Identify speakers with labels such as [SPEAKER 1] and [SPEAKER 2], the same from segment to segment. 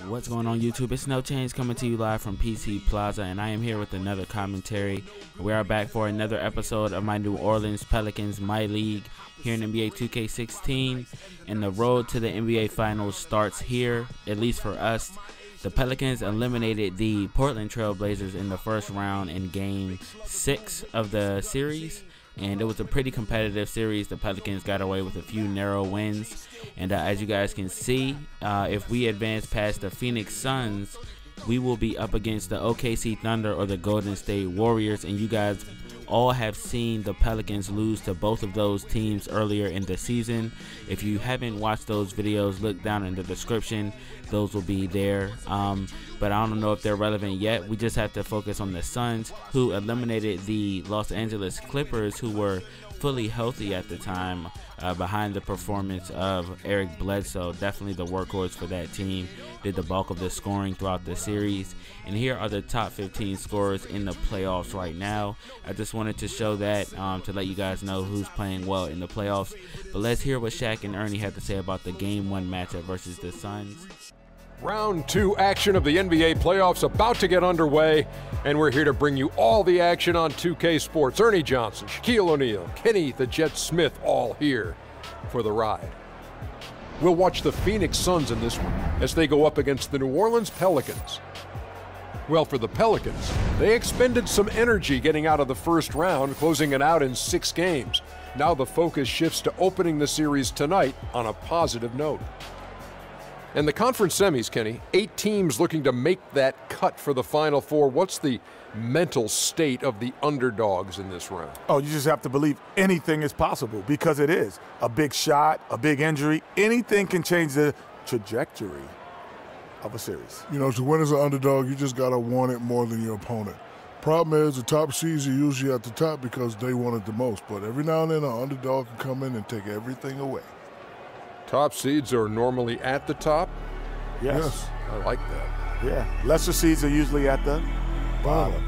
[SPEAKER 1] What's going on YouTube? It's No Change coming to you live from PC Plaza, and I am here with another commentary. We are back for another episode of my New Orleans Pelicans MyLeague here in NBA 2K16, and the road to the NBA Finals starts here, at least for us. The Pelicans eliminated the Portland Trailblazers in the first round in Game 6 of the series, and it was a pretty competitive series. The Pelicans got away with a few narrow wins, and as you guys can see, if we advance past the Phoenix Suns, we will be up against the OKC Thunder or the Golden State Warriors, and you guys all have seen the Pelicans lose to both of those teams earlier in the season. If you haven't watched those videos, look down in the description. Those will be there, but I don't know if they're relevant yet. We just have to focus on the Suns, who eliminated the Los Angeles Clippers, who were fully healthy at the time, behind the performance of Eric Bledsoe. Definitely the workhorse for that team, did the bulk of the scoring throughout the series. And here are the top 15 scorers in the playoffs right now. I just wanted to show that to let you guys know who's playing well in the playoffs. But let's hear what Shaq and Ernie had to say about the Game 1 matchup versus the Suns.
[SPEAKER 2] Round 2 action of the NBA playoffs about to get underway, and we're here to bring you all the action on 2K Sports. Ernie Johnson, Shaquille O'Neal, Kenny the Jet Smith, all here for the ride. We'll watch the Phoenix Suns in this one as they go up against the New Orleans Pelicans. Well, for the Pelicans, they expended some energy getting out of the first round, closing it out in 6 games. Now the focus shifts to opening the series tonight on a positive note. And the conference semis, Kenny, 8 teams looking to make that cut for the Final Four. What's the mental state of the underdogs in this round?
[SPEAKER 3] Oh, you just have to believe anything is possible, because it is. A big shot, a big injury, anything can change the trajectory of a series.
[SPEAKER 4] You know, to win as an underdog, you just got to want it more than your opponent. Problem is, the top seeds are usually at the top because they want it the most, but every now and then an underdog can come in and take everything away.
[SPEAKER 2] Top seeds are normally at the top?
[SPEAKER 3] Yes.
[SPEAKER 2] I like that.
[SPEAKER 3] Yeah. Lesser seeds are usually at the bottom.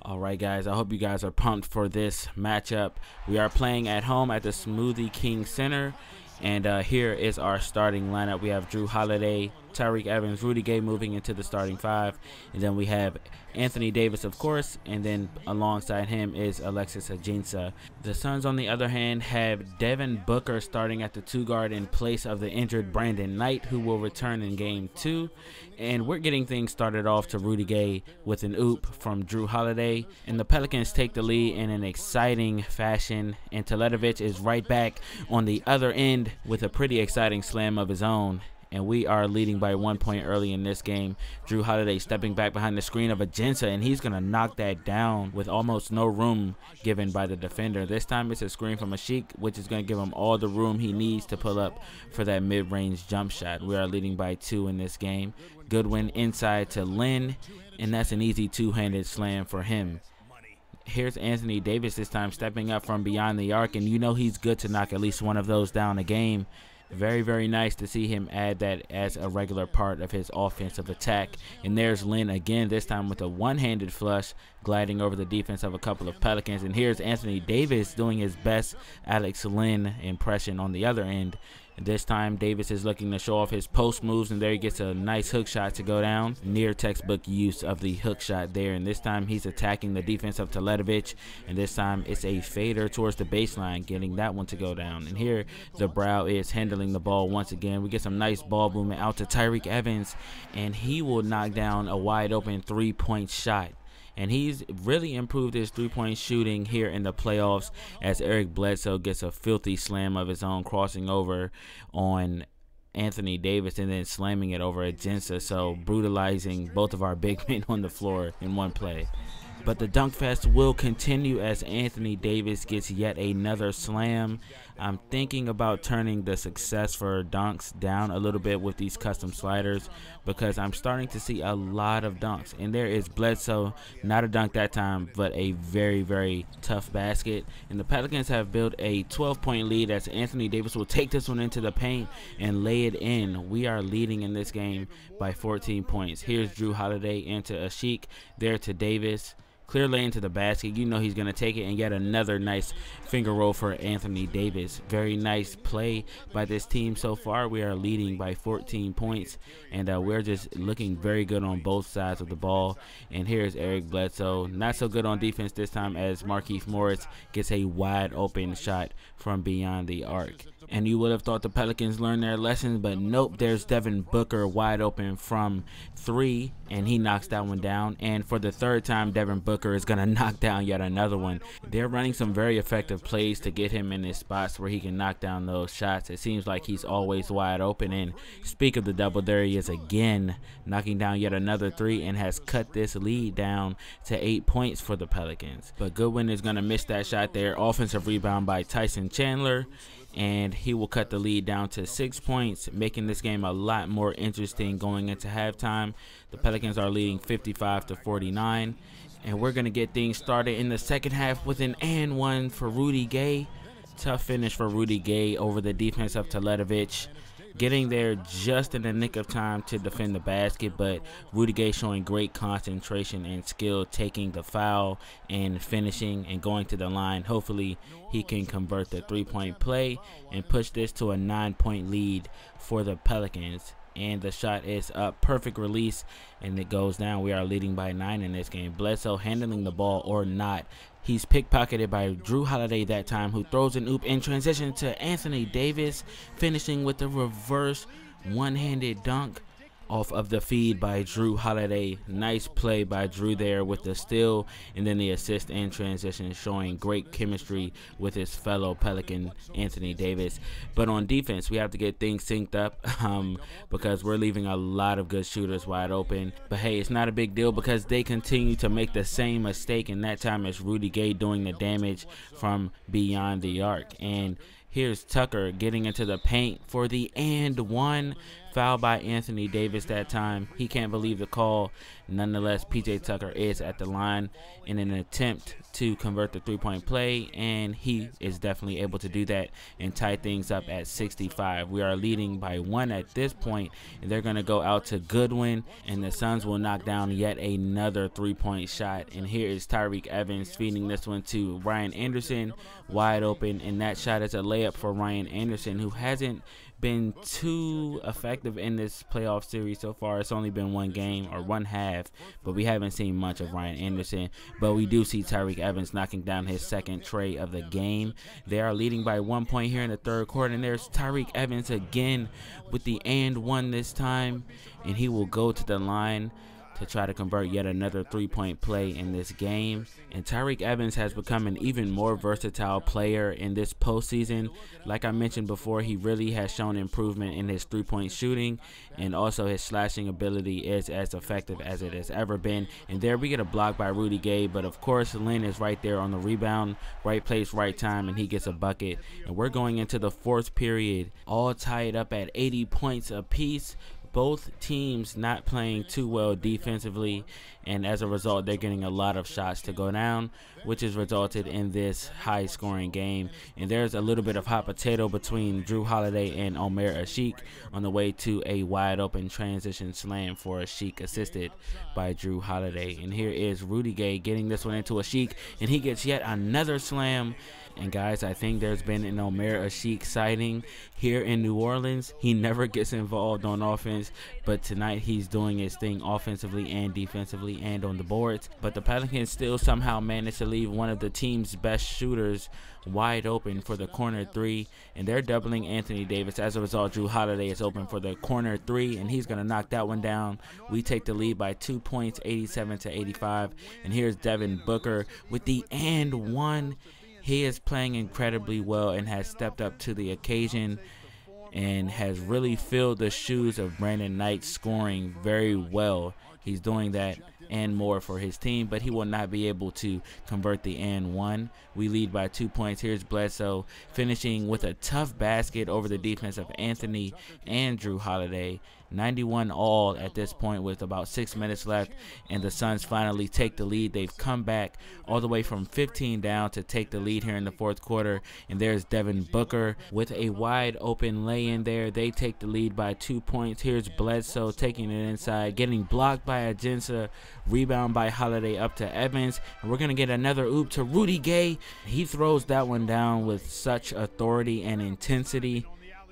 [SPEAKER 1] All right, guys, I hope you guys are pumped for this matchup. We are playing at home at the Smoothie King Center, and here is our starting lineup. We have Drew Holiday, Tyreke Evans, Rudy Gay moving into the starting 5, and then we have Anthony Davis, of course, and then alongside him is Alexis Ajinça. The Suns, on the other hand, have Devin Booker starting at the 2 guard in place of the injured Brandon Knight, who will return in Game 2. And we're getting things started off to Rudy Gay with an oop from Drew Holiday, and the Pelicans take the lead in an exciting fashion, and Teletovic is right back on the other end with a pretty exciting slam of his own. And we are leading by 1 point early in this game. Drew Holiday stepping back behind the screen of Ajinça, and he's going to knock that down with almost no room given by the defender. This time it's a screen from Asik, which is going to give him all the room he needs to pull up for that mid-range jump shot. We are leading by 2 in this game. Goodwin inside to Lynn, and that's an easy two-handed slam for him. Here's Anthony Davis this time stepping up from beyond the arc, and you know he's good to knock at least one of those down a game. Very, very nice to see him add that as a regular part of his offensive attack. And there's Lynn again, this time with a one-handed flush, gliding over the defense of a couple of Pelicans. And here's Anthony Davis doing his best Alex Lynn impression on the other end. And this time Davis is looking to show off his post moves, and there he gets a nice hook shot to go down. Near textbook use of the hook shot there, and this time he's attacking the defense of Teletovic, and this time it's a fader towards the baseline, getting that one to go down. And here the Brow is handling the ball once again. We get some nice ball movement out to Tyreke Evans, and he will knock down a wide open 3-point shot. And he's really improved his 3-point shooting here in the playoffs, as Eric Bledsoe gets a filthy slam of his own, crossing over on Anthony Davis and then slamming it over Ajinça, so brutalizing both of our big men on the floor in one play. But the dunk fest will continue as Anthony Davis gets yet another slam. I'm thinking about turning the success for dunks down a little bit with these custom sliders, because I'm starting to see a lot of dunks. And there is Bledsoe, not a dunk that time, but a very, very tough basket. And the Pelicans have built a 12-point lead as Anthony Davis will take this one into the paint and lay it in. We are leading in this game by 14 points. Here's Drew Holiday into Asik, there to Davis. Clear lane to the basket. You know he's going to take it, and yet another nice finger roll for Anthony Davis. Very nice play by this team so far. We are leading by 14 points, and we're just looking very good on both sides of the ball. And here's Eric Bledsoe. Not so good on defense this time, as Markieff Morris gets a wide open shot from beyond the arc. And you would have thought the Pelicans learned their lessons, but nope. There's Devin Booker wide open from 3, and he knocks that one down. And for the third time, Devin Booker is going to knock down yet another one. They're running some very effective plays to get him in his spots where he can knock down those shots. It seems like he's always wide open. And speak of the double, there he is again, knocking down yet another 3, and has cut this lead down to 8 points for the Pelicans. But Goodwin is going to miss that shot there. Offensive rebound by Tyson Chandler, and he will cut the lead down to 6 points, making this game a lot more interesting going into halftime. The Pelicans are leading 55-49, and we're going to get things started in the second half with an and one for Rudy Gay. Tough finish for Rudy Gay over the defense of Teletovic. Getting there just in the nick of time to defend the basket, but Rudy Gay showing great concentration and skill, taking the foul and finishing and going to the line. Hopefully he can convert the three-point play and push this to a 9-point lead for the Pelicans. And the shot is up. Perfect release, and it goes down. We are leading by 9 in this game. Bledsoe handling the ball or not. He's pickpocketed by Drew Holiday that time, who throws an oop in transition to Anthony Davis, finishing with a reverse one-handed dunk off of the feed by Drew Holiday. Nice play by Drew there with the steal and then the assist in transition, showing great chemistry with his fellow Pelican Anthony Davis. But on defense, we have to get things synced up because we're leaving a lot of good shooters wide open. But hey, it's not a big deal because they continue to make the same mistake, and that time it's Rudy Gay doing the damage from beyond the arc. And here's Tucker getting into the paint for the and one. Foul by Anthony Davis that time. He can't believe the call. Nonetheless, PJ Tucker is at the line in an attempt to convert the three-point play, and he is definitely able to do that and tie things up at 65. We are leading by 1 at this point, and they're going to go out to Goodwin, and the Suns will knock down yet another three-point shot. And here is Tyreke Evans feeding this one to Ryan Anderson, wide open, and that shot is a layup for Ryan Anderson, who hasn't been too effective in this playoff series so far. It's only been one game or one half, but we haven't seen much of Ryan Anderson. But we do see Tyreke Evans knocking down his second tray of the game. They are leading by 1 point here in the third quarter, and there's Tyreke Evans again with the and one this time, and he will go to the line to try to convert yet another three-point play in this game. And Tyreke Evans has become an even more versatile player in this postseason. Like I mentioned before, he really has shown improvement in his three-point shooting, and also his slashing ability is as effective as it has ever been. And there we get a block by Rudy Gay, but of course Lynn is right there on the rebound, right place, right time, and he gets a bucket. And we're going into the fourth period, all tied up at 80 points apiece. Both teams not playing too well defensively, and as a result, they're getting a lot of shots to go down, which has resulted in this high-scoring game. And there's a little bit of hot potato between Drew Holiday and Omer Asik on the way to a wide-open transition slam for Asik, assisted by Drew Holiday. And here is Rudy Gay getting this one into Asik, and he gets yet another slam. And guys, I think there's been an Omer Asik sighting here in New Orleans. He never gets involved on offense, but tonight he's doing his thing offensively and defensively and on the boards. But the Pelicans still somehow managed to leave one of the team's best shooters wide open for the corner three, and they're doubling Anthony Davis. As a result, Drew Holiday is open for the corner three, and he's going to knock that one down. We take the lead by 2 points, 87-85. And here's Devin Booker with the and one. He is playing incredibly well and has stepped up to the occasion and has really filled the shoes of Brandon Knight, scoring very well. He's doing that and more for his team, but he will not be able to convert the and one. We lead by 2 points. Here's Bledsoe finishing with a tough basket over the defense of Anthony and Drew Holiday. 91 all at this point with about 6 minutes left, and the Suns finally take the lead. They've come back all the way from 15 down to take the lead here in the fourth quarter, and there's Devin Booker with a wide open lay-in there. They take the lead by 2 points. Here's Bledsoe taking it inside, getting blocked by by Agenza, rebound by Holiday up to Evans, and we're going to get another oop to Rudy Gay. He throws that one down with such authority and intensity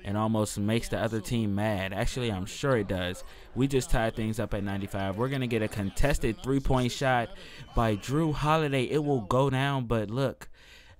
[SPEAKER 1] and almost makes the other team mad. Actually, I'm sure it does. We just tied things up at 95. We're going to get a contested three-point shot by Jrue Holiday. It will go down, but look,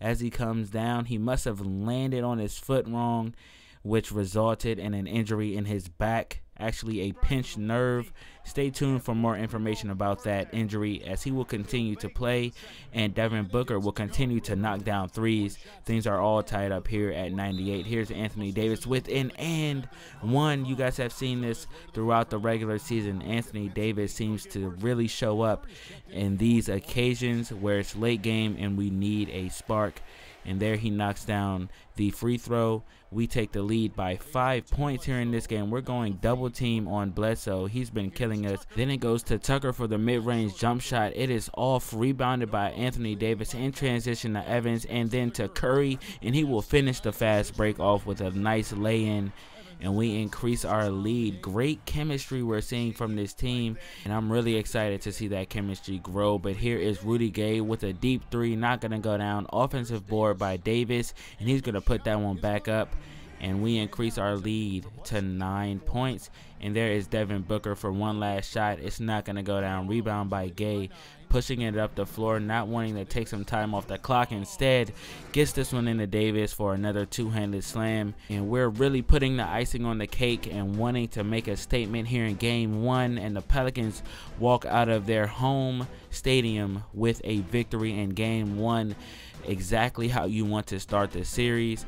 [SPEAKER 1] as he comes down, he must have landed on his foot wrong, which resulted in an injury in his back, actually a pinched nerve. Stay tuned for more information about that injury as he will continue to play and Devin Booker will continue to knock down threes. Things are all tied up here at 98. Here's Anthony Davis with an and one. You guys have seen this throughout the regular season. Anthony Davis seems to really show up in these occasions where it's late game and we need a spark. And there he knocks down the free throw. We take the lead by 5 points here in this game. We're going double team on Bledsoe. He's been killing us. Then it goes to Tucker for the mid-range jump shot. It is off, rebounded by Anthony Davis in transition to Evans and then to Curry. And he will finish the fast break off with a nice lay-in. And we increase our lead. Great chemistry we're seeing from this team, and I'm really excited to see that chemistry grow. But here is Rudy Gay with a deep three, not going to go down. Offensive board by Davis, and he's going to put that one back up, and we increase our lead to 9 points. And there is Devin Booker for one last shot. It's not going to go down. Rebound by Gay, pushing it up the floor, not wanting to take some time off the clock. Instead, gets this one into Davis for another two-handed slam. And we're really putting the icing on the cake and wanting to make a statement here in game one. And the Pelicans walk out of their home stadium with a victory in game one. Exactly how you want to start the series.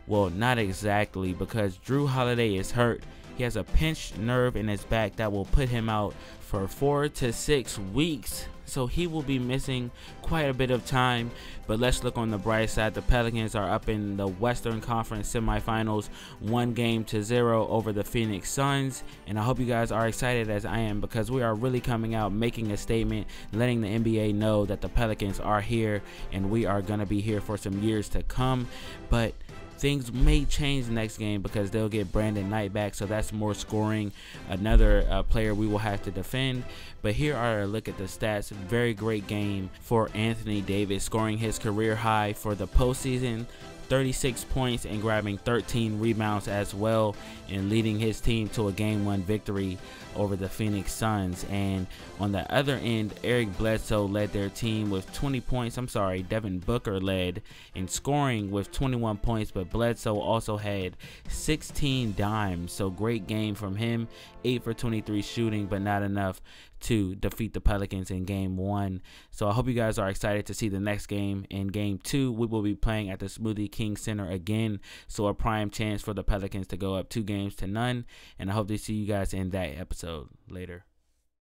[SPEAKER 1] Well, not exactly, because Jrue Holiday is hurt. He has a pinched nerve in his back that will put him out for 4 to 6 weeks. So he will be missing quite a bit of time. But let's look on the bright side. The Pelicans are up in the Western Conference semifinals, 1-0 over the Phoenix Suns. And I hope you guys are excited as I am, because we are really coming out, making a statement, letting the NBA know that the Pelicans are here and we are going to be here for some years to come. But things may change next game because they'll get Brandon Knight back, so that's more scoring, another player we will have to defend. But here are a look at the stats. Very great game for Anthony Davis, scoring his career high for the postseason, 36 points and grabbing 13 rebounds as well, and leading his team to a game one victory over the Phoenix Suns. And on the other end, Eric Bledsoe led their team with 20 points. Devin Booker led in scoring with 21 points, but Bledsoe also had 16 dimes. So great game from him. 8 for 23 shooting, but not enough to defeat the Pelicans in game one. So I hope you guys are excited to see the next game. In game two, we will be playing at the Smoothie King Center again, so a prime chance for the Pelicans to go up 2-0. And I hope to see you guys in that episode later.